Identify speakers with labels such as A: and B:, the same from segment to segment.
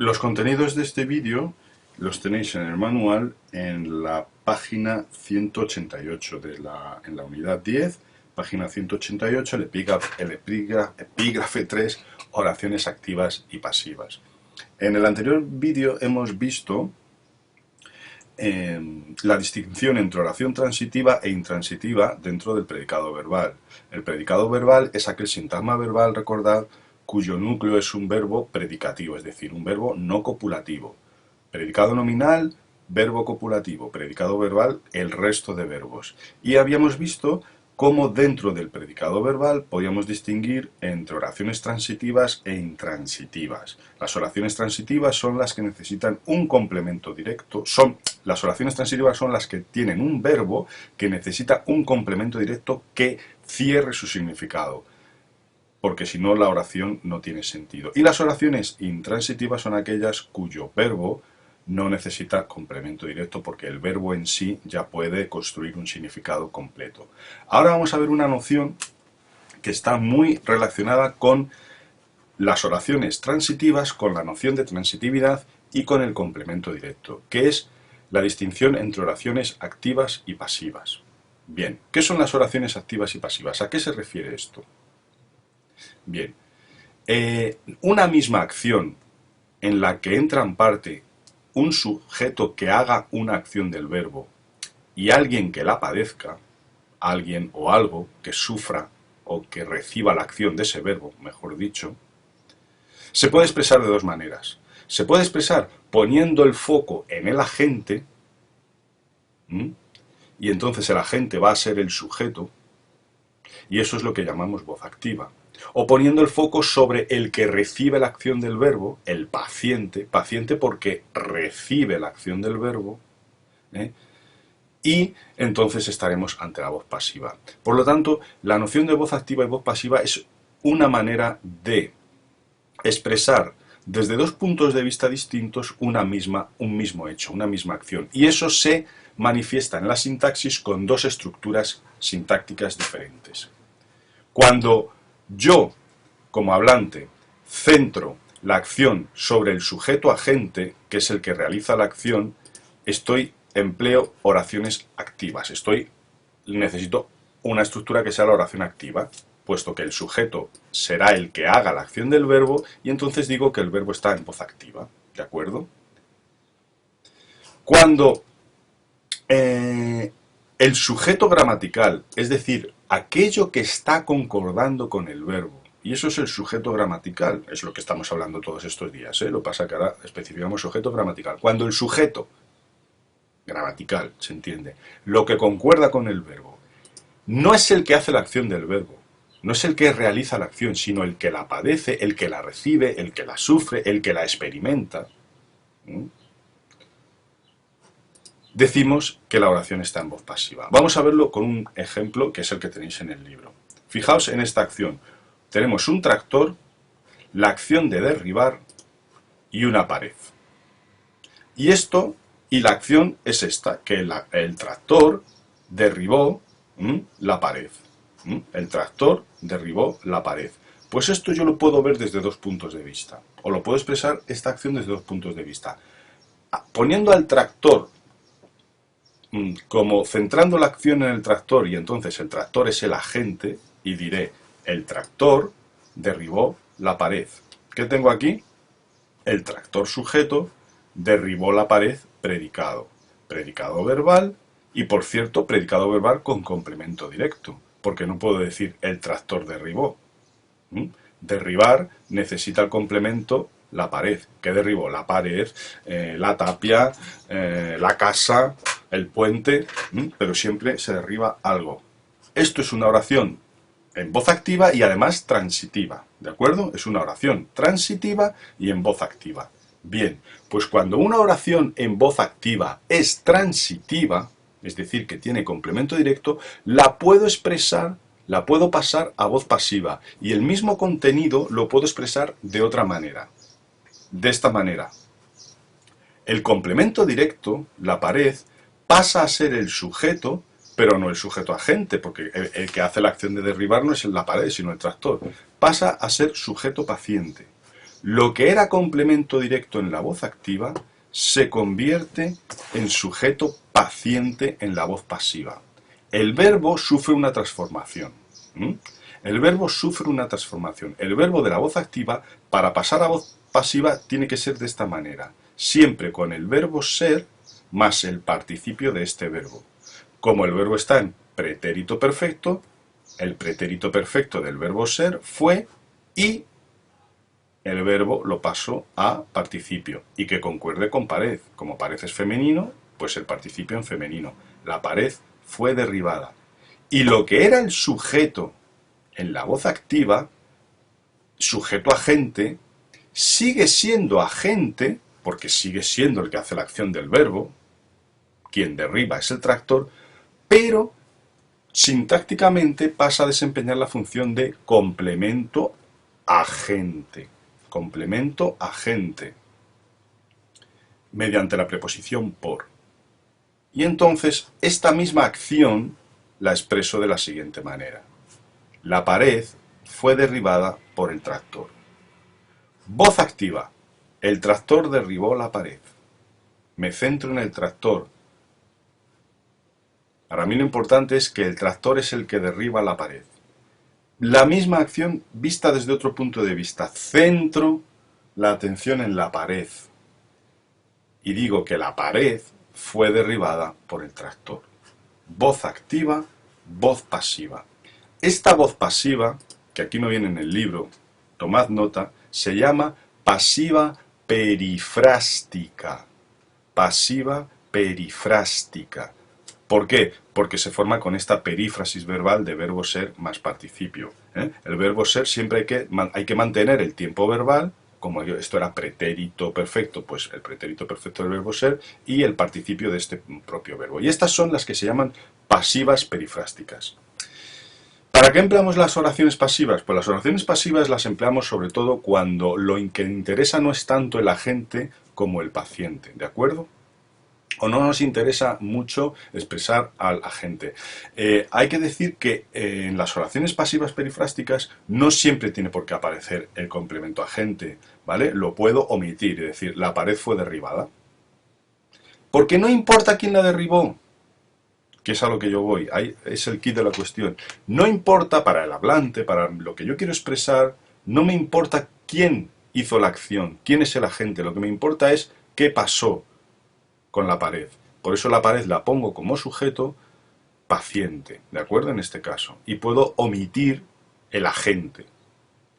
A: Los contenidos de este vídeo los tenéis en el manual en la página 188 en la unidad 10, página 188, epígrafe 3, oraciones activas y pasivas. En el anterior vídeo hemos visto la distinción entre oración transitiva e intransitiva dentro del predicado verbal. El predicado verbal es aquel sintagma verbal, recordad, cuyo núcleo es un verbo predicativo, es decir, un verbo no copulativo. Predicado nominal, verbo copulativo. Predicado verbal, el resto de verbos. Y habíamos visto cómo dentro del predicado verbal podíamos distinguir entre oraciones transitivas e intransitivas. Las oraciones transitivas son las que necesitan un complemento directo. Las oraciones transitivas son las que tienen un verbo que necesita un complemento directo que cierre su significado, porque si no la oración no tiene sentido. Y las oraciones intransitivas son aquellas cuyo verbo no necesita complemento directo porque el verbo en sí ya puede construir un significado completo. Ahora vamos a ver una noción que está muy relacionada con las oraciones transitivas, con la noción de transitividad y con el complemento directo, que es la distinción entre oraciones activas y pasivas. Bien, ¿qué son las oraciones activas y pasivas? ¿A qué se refiere esto? Bien, una misma acción en la que entran parte un sujeto que haga una acción del verbo y alguien que la padezca, alguien o algo que sufra o que reciba la acción de ese verbo, mejor dicho, se puede expresar de dos maneras. Se puede expresar poniendo el foco en el agente, y entonces el agente va a ser el sujeto, y eso es lo que llamamos voz activa. O poniendo el foco sobre el que recibe la acción del verbo, el paciente porque recibe la acción del verbo, y entonces estaremos ante la voz pasiva. Por lo tanto, la noción de voz activa y voz pasiva es una manera de expresar desde dos puntos de vista distintos un mismo hecho, una misma acción. Y eso se manifiesta en la sintaxis con dos estructuras sintácticas diferentes. Cuando yo, como hablante, centro la acción sobre el sujeto agente, que es el que realiza la acción, empleo oraciones activas. Necesito una estructura que sea la oración activa, puesto que el sujeto será el que haga la acción del verbo, y entonces digo que el verbo está en voz activa, ¿de acuerdo? Cuando el sujeto gramatical, es decir, aquello que está concordando con el verbo, y eso es el sujeto gramatical, es lo que estamos hablando todos estos días, lo que pasa que ahora especificamos sujeto gramatical. Cuando el sujeto gramatical, se entiende, lo que concuerda con el verbo, no es el que hace la acción del verbo, no es el que realiza la acción, sino el que la padece, el que la recibe, el que la sufre, el que la experimenta, decimos que la oración está en voz pasiva. Vamos a verlo con un ejemplo que es el que tenéis en el libro. Fijaos en esta acción. Tenemos un tractor, la acción de derribar y una pared. Y la acción es esta, que el tractor derribó la pared. El tractor derribó la pared. Pues esto yo lo puedo ver desde dos puntos de vista. O lo puedo expresar esta acción desde dos puntos de vista. Poniendo al tractor como centrando la acción en el tractor, y entonces el tractor es el agente, y diré, el tractor derribó la pared. ¿Qué tengo aquí? El tractor sujeto derribó la pared predicado. Predicado verbal, y por cierto, predicado verbal con complemento directo, porque no puedo decir el tractor derribó. Derribar necesita el complemento la pared. ¿Qué derribó? La pared, la tapia, la casa, el puente, pero siempre se derriba algo. Esto es una oración en voz activa y además transitiva, ¿de acuerdo? Es una oración transitiva y en voz activa. Bien, pues cuando una oración en voz activa es transitiva, es decir, que tiene complemento directo, la puedo expresar, la puedo pasar a voz pasiva y el mismo contenido lo puedo expresar de otra manera. De esta manera, el complemento directo, la pared, pasa a ser el sujeto, pero no el sujeto agente, porque el que hace la acción de derribar no es la pared, sino el tractor. Pasa a ser sujeto paciente. Lo que era complemento directo en la voz activa se convierte en sujeto paciente en la voz pasiva. El verbo sufre una transformación. El verbo sufre una transformación. El verbo de la voz activa, para pasar a voz pasiva, tiene que ser de esta manera. Siempre con el verbo ser más el participio de este verbo. Como el verbo está en pretérito perfecto, el pretérito perfecto del verbo ser fue y el verbo lo paso a participio y que concuerde con pared. Como pared es femenino, pues el participio en femenino. La pared fue derribada. Y lo que era el sujeto en la voz activa, sujeto agente, sigue siendo agente, porque sigue siendo el que hace la acción del verbo, quien derriba es el tractor, pero sintácticamente pasa a desempeñar la función de complemento agente. Complemento agente, mediante la preposición por. Y entonces, esta misma acción la expreso de la siguiente manera. La pared fue derribada por el tractor. Voz activa. El tractor derribó la pared. Me centro en el tractor. Para mí lo importante es que el tractor es el que derriba la pared. La misma acción vista desde otro punto de vista. Centro la atención en la pared. Y digo que la pared fue derribada por el tractor. Voz activa, voz pasiva. Esta voz pasiva, que aquí no viene en el libro, tomad nota, se llama pasiva perifrástica. Pasiva perifrástica. ¿Por qué? Porque se forma con esta perífrasis verbal de verbo ser más participio. El verbo ser siempre hay que mantener el tiempo verbal, como esto era pretérito perfecto, pues el pretérito perfecto del verbo ser y el participio de este propio verbo. Y estas son las que se llaman pasivas perifrásticas. ¿Para qué empleamos las oraciones pasivas? Pues las oraciones pasivas las empleamos sobre todo cuando lo que interesa no es tanto el agente como el paciente, ¿de acuerdo? O no nos interesa mucho expresar al agente. Hay que decir que en las oraciones pasivas perifrásticas no siempre tiene por qué aparecer el complemento agente, ¿vale? Lo puedo omitir, es decir, la pared fue derribada. Porque no importa quién la derribó, que es a lo que yo voy, ahí es el quid de la cuestión. No importa para el hablante, para lo que yo quiero expresar, no me importa quién hizo la acción, quién es el agente, lo que me importa es qué pasó con la pared. Por eso la pared la pongo como sujeto paciente, ¿de acuerdo? En este caso. Y puedo omitir el agente,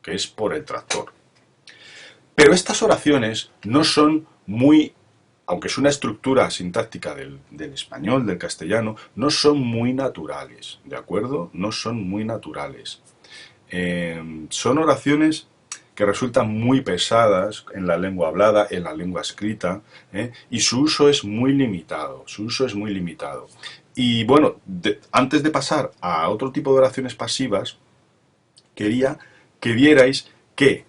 A: que es por el tractor. Pero estas oraciones no son muy, aunque es una estructura sintáctica del español, del castellano, no son muy naturales, ¿de acuerdo? No son muy naturales. Son oraciones que resultan muy pesadas en la lengua hablada, en la lengua escrita, y su uso es muy limitado, Y bueno, antes de pasar a otro tipo de oraciones pasivas, quería que vierais que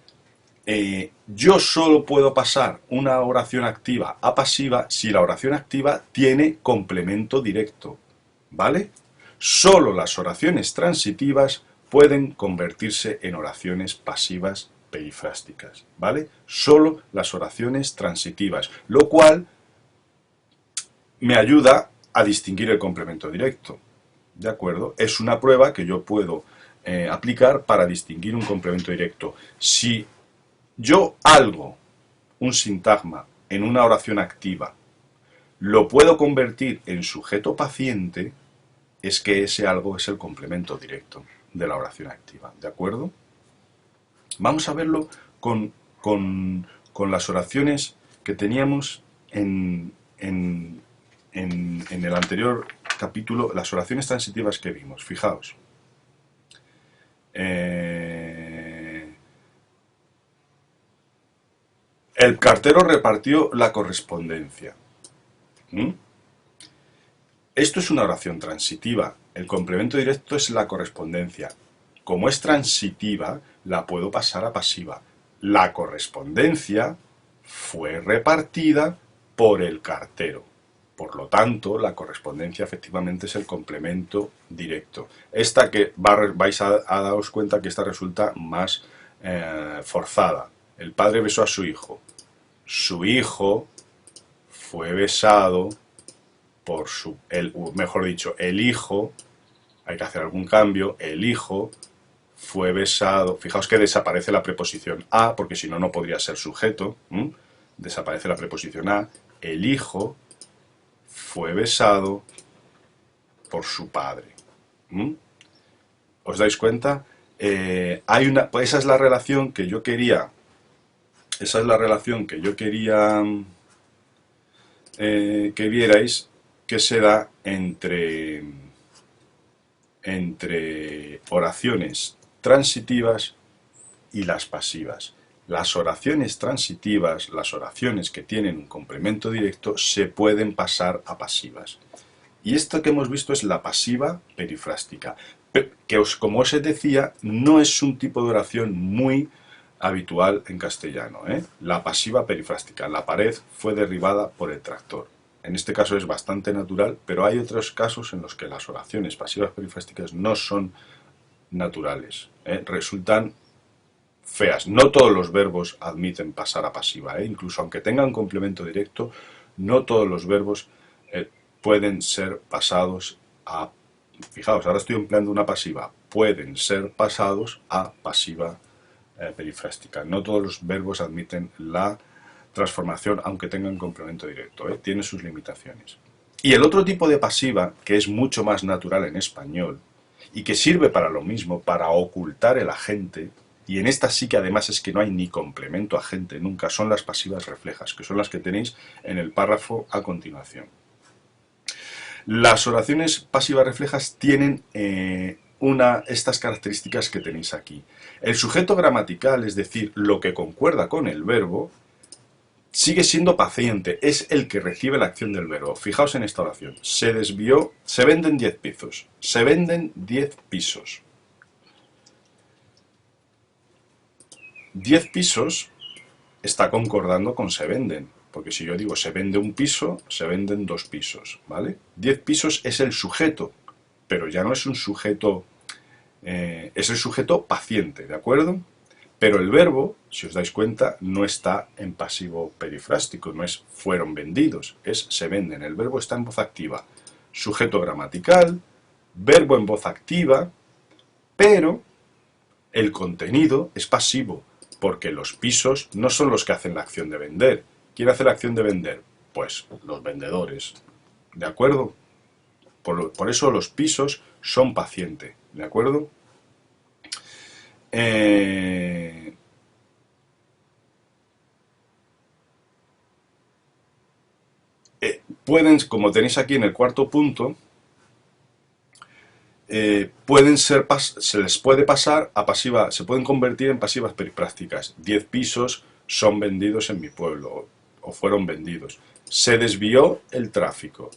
A: yo solo puedo pasar una oración activa a pasiva si la oración activa tiene complemento directo, ¿vale? Solo las oraciones transitivas pueden convertirse en oraciones pasivas perifrásticas, ¿vale? Solo las oraciones transitivas, lo cual me ayuda a distinguir el complemento directo, ¿de acuerdo? Es una prueba que yo puedo aplicar para distinguir un complemento directo. Si yo algo, un sintagma, en una oración activa, lo puedo convertir en sujeto paciente, es que ese algo es el complemento directo de la oración activa, ¿de acuerdo? Vamos a verlo con las oraciones que teníamos en el anterior capítulo, las oraciones transitivas que vimos. Fijaos. El cartero repartió la correspondencia. Esto es una oración transitiva. El complemento directo es la correspondencia. Como es transitiva, la puedo pasar a pasiva. La correspondencia fue repartida por el cartero. Por lo tanto, la correspondencia efectivamente es el complemento directo. Esta que vais a daros cuenta que esta resulta más forzada. El padre besó a su hijo. Su hijo fue besado por mejor dicho, el hijo, hay que hacer algún cambio, el hijo fue besado. Fijaos que desaparece la preposición a, porque si no, no podría ser sujeto. Desaparece la preposición a. El hijo fue besado por su padre. ¿Os dais cuenta? Pues esa es la relación que yo quería. Esa es la relación que yo quería que vierais, que se da entre oraciones transitivas y las pasivas. Las oraciones transitivas, las oraciones que tienen un complemento directo, se pueden pasar a pasivas. Y esto que hemos visto es la pasiva perifrástica, que como os decía, no es un tipo de oración muy habitual en castellano. La pasiva perifrástica, la pared fue derribada por el tractor. En este caso es bastante natural, pero hay otros casos en los que las oraciones pasivas perifrásticas no son naturales, resultan feas. No todos los verbos admiten pasar a pasiva, incluso aunque tengan complemento directo, no todos los verbos pueden ser pasados a... Fijaos, ahora estoy empleando una pasiva. Pueden ser pasados a pasiva perifrástica. No todos los verbos admiten la transformación, aunque tengan complemento directo. Tiene sus limitaciones. Y el otro tipo de pasiva, que es mucho más natural en español, y que sirve para lo mismo, para ocultar el agente, y en esta sí que además es que no hay ni complemento agente nunca, son las pasivas reflejas, que son las que tenéis en el párrafo a continuación. Las oraciones pasivas reflejas tienen estas características que tenéis aquí. El sujeto gramatical, es decir, lo que concuerda con el verbo, sigue siendo paciente, es el que recibe la acción del verbo. Fijaos en esta oración. Se desvió, se venden 10 pisos. Se venden 10 pisos. 10 pisos está concordando con se venden. Porque si yo digo se vende un piso, se venden 2 pisos, ¿vale? 10 pisos es el sujeto, pero ya no es un sujeto, es el sujeto paciente, ¿de acuerdo? Pero el verbo, si os dais cuenta, no está en pasivo perifrástico, no es fueron vendidos, es se venden. El verbo está en voz activa. Sujeto gramatical, verbo en voz activa, pero el contenido es pasivo, porque los pisos no son los que hacen la acción de vender. ¿Quién hace la acción de vender? Pues los vendedores, ¿de acuerdo? Por eso los pisos son paciente, ¿de acuerdo? Pueden, como tenéis aquí en el cuarto punto, se les puede pasar a pasiva, se pueden convertir en pasivas periprácticas. 10 pisos son vendidos en mi pueblo, o fueron vendidos. Se desvió el tráfico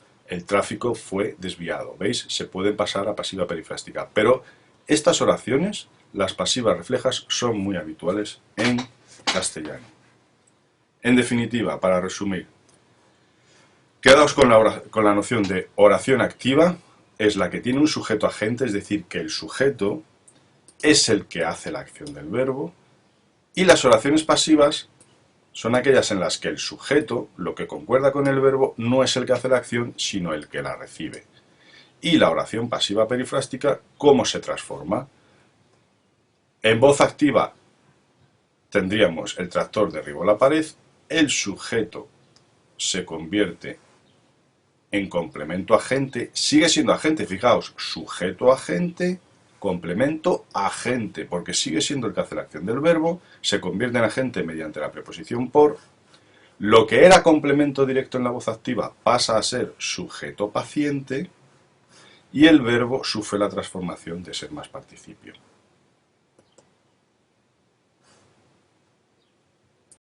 A: fue desviado, ¿veis? Se pueden pasar a pasiva perifrástica, pero estas oraciones, las pasivas reflejas, son muy habituales en castellano. En definitiva, para resumir, quedaos con la noción de oración activa. Es la que tiene un sujeto agente, es decir, que el sujeto es el que hace la acción del verbo, y las oraciones pasivas son aquellas en las que el sujeto, lo que concuerda con el verbo, no es el que hace la acción, sino el que la recibe. Y la oración pasiva perifrástica, ¿cómo se transforma? En voz activa tendríamos el tractor derribó la pared, el sujeto se convierte en complemento agente, sigue siendo agente, fijaos, sujeto agente, complemento agente, porque sigue siendo el que hace la acción del verbo, se convierte en agente mediante la preposición por. Lo que era complemento directo en la voz activa pasa a ser sujeto paciente y el verbo sufre la transformación de ser más participio.